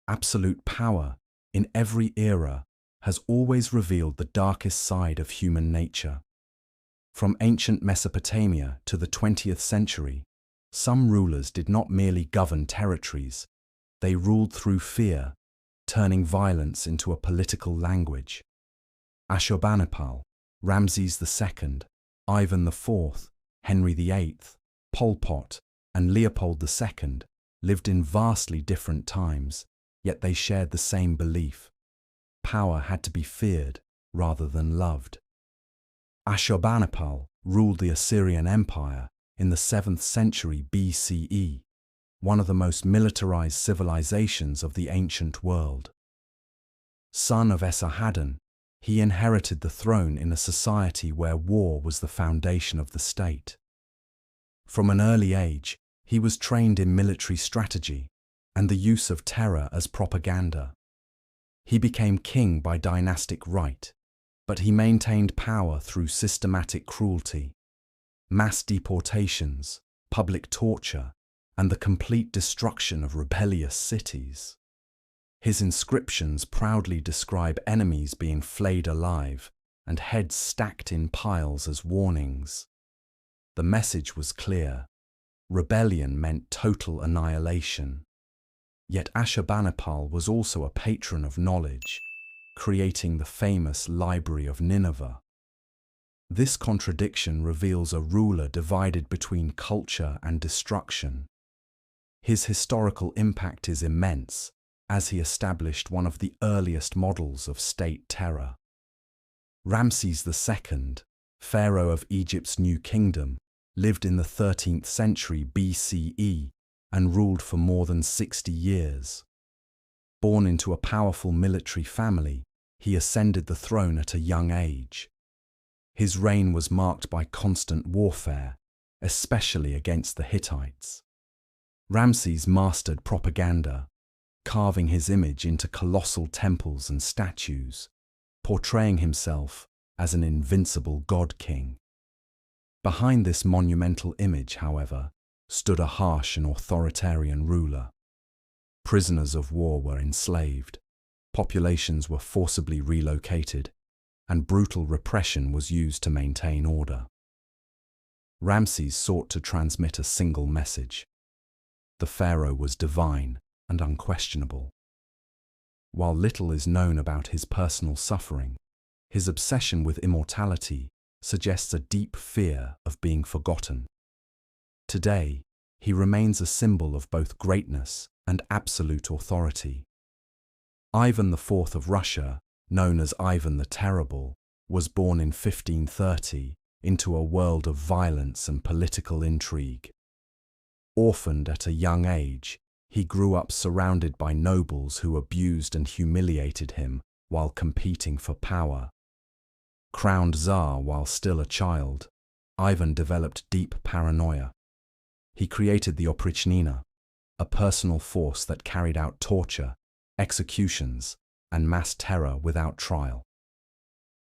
Absolute power, in every era, has always revealed the darkest side of human nature. From ancient Mesopotamia to the 20th century, some rulers did not merely govern territories, they ruled through fear, turning violence into a political language. Ashurbanipal, Ramses II, Ivan IV, Henry VIII, Pol Pot, and Leopold II lived in vastly different times, yet they shared the same belief. Power had to be feared rather than loved. Ashurbanipal ruled the Assyrian Empire in the 7th century BCE, one of the most militarized civilizations of the ancient world. Son of Esarhaddon, he inherited the throne in a society where war was the foundation of the state. From an early age, he was trained in military strategy and the use of terror as propaganda. He became king by dynastic right, but he maintained power through systematic cruelty, mass deportations, public torture, and the complete destruction of rebellious cities. His inscriptions proudly describe enemies being flayed alive and heads stacked in piles as warnings. The message was clear: rebellion meant total annihilation. Yet Ashurbanipal was also a patron of knowledge, creating the famous Library of Nineveh. This contradiction reveals a ruler divided between culture and destruction. His historical impact is immense, as he established one of the earliest models of state terror. Ramses II, pharaoh of Egypt's New Kingdom, lived in the 13th century BCE and ruled for more than 60 years. Born into a powerful military family, he ascended the throne at a young age. His reign was marked by constant warfare, especially against the Hittites. Ramses mastered propaganda, carving his image into colossal temples and statues, portraying himself as an invincible god-king. Behind this monumental image, however, stood a harsh and authoritarian ruler. Prisoners of war were enslaved, populations were forcibly relocated, and brutal repression was used to maintain order. Ramses sought to transmit a single message: the pharaoh was divine and unquestionable. While little is known about his personal suffering, his obsession with immortality suggests a deep fear of being forgotten. Today, he remains a symbol of both greatness and absolute authority. Ivan IV of Russia, known as Ivan the Terrible, was born in 1530 into a world of violence and political intrigue. Orphaned at a young age, he grew up surrounded by nobles who abused and humiliated him while competing for power. Crowned Tsar while still a child, Ivan developed deep paranoia. He created the Oprichnina, a personal force that carried out torture, executions, and mass terror without trial.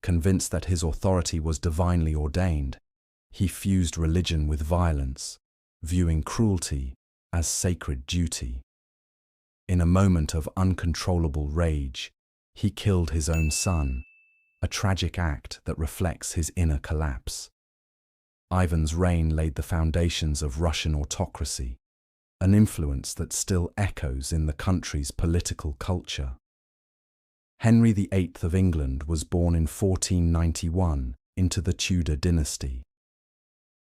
Convinced that his authority was divinely ordained, he fused religion with violence, viewing cruelty as sacred duty. In a moment of uncontrollable rage, he killed his own son, a tragic act that reflects his inner collapse. Ivan's reign laid the foundations of Russian autocracy, an influence that still echoes in the country's political culture. Henry VIII of England was born in 1491 into the Tudor dynasty.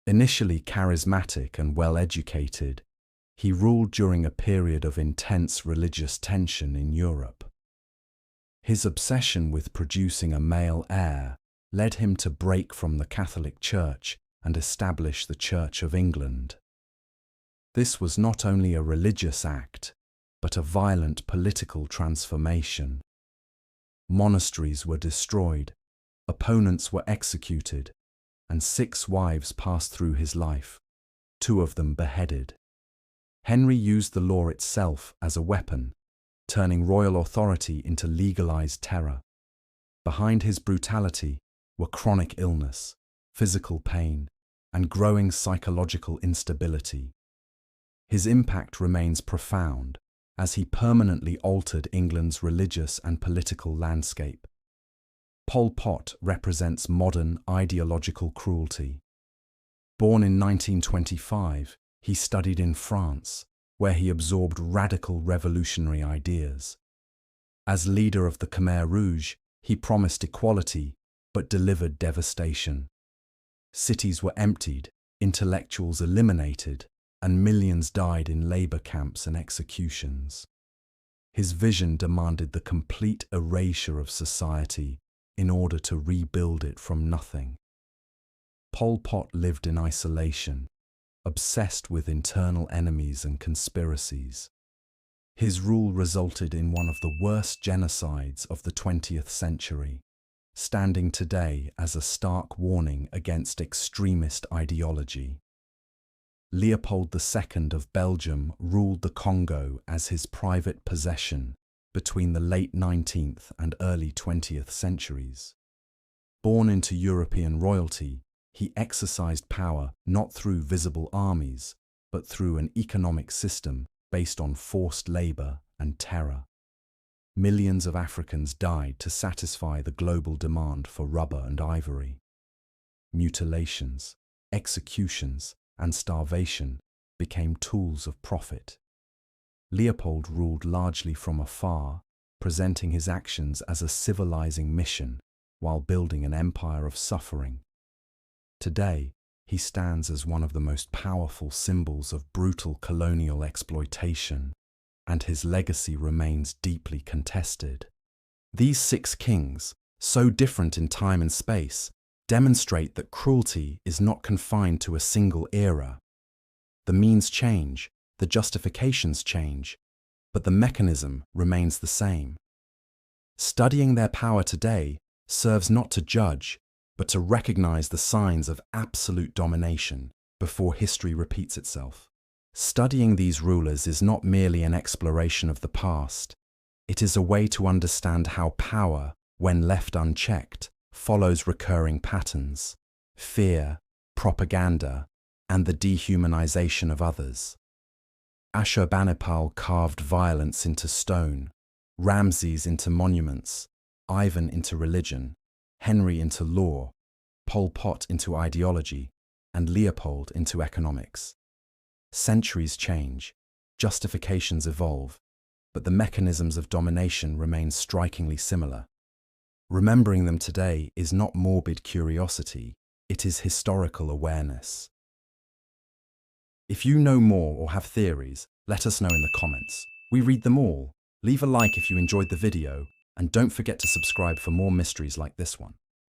Initially charismatic and well-educated, he ruled during a period of intense religious tension in Europe. His obsession with producing a male heir led him to break from the Catholic Church and establish the Church of England. This was not only a religious act, but a violent political transformation. Monasteries were destroyed, opponents were executed, and 6 wives passed through his life, 2 of them beheaded. Henry used the law itself as a weapon, turning royal authority into legalized terror. Behind his brutality were chronic illness, physical pain, and growing psychological instability. His impact remains profound, as he permanently altered England's religious and political landscape. Pol Pot represents modern ideological cruelty. Born in 1925, he studied in France, where he absorbed radical revolutionary ideas. As leader of the Khmer Rouge, he promised equality, but delivered devastation. Cities were emptied, intellectuals eliminated, and millions died in labor camps and executions. His vision demanded the complete erasure of society in order to rebuild it from nothing. Pol Pot lived in isolation, obsessed with internal enemies and conspiracies. His rule resulted in one of the worst genocides of the 20th century, standing today as a stark warning against extremist ideology. Leopold II of Belgium ruled the Congo as his private possession between the late 19th and early 20th centuries. Born into European royalty, he exercised power not through visible armies, but through an economic system based on forced labor and terror. Millions of Africans died to satisfy the global demand for rubber and ivory. Mutilations, executions, and starvation became tools of profit. Leopold ruled largely from afar, presenting his actions as a civilizing mission while building an empire of suffering. Today, he stands as one of the most powerful symbols of brutal colonial exploitation, and his legacy remains deeply contested. These 6 kings, so different in time and space, demonstrate that cruelty is not confined to a single era. The means change, the justifications change, but the mechanism remains the same. Studying their power today serves not to judge, but to recognize the signs of absolute domination before history repeats itself. Studying these rulers is not merely an exploration of the past. It is a way to understand how power, when left unchecked, follows recurring patterns: fear, propaganda, and the dehumanization of others. Ashurbanipal carved violence into stone, Ramses into monuments, Ivan into religion, Henry into law, Pol Pot into ideology, and Leopold into economics. Centuries change, justifications evolve, but the mechanisms of domination remain strikingly similar. Remembering them today is not morbid curiosity, it is historical awareness. If you know more or have theories, let us know in the comments. We read them all. Leave a like if you enjoyed the video, and don't forget to subscribe for more mysteries like this one.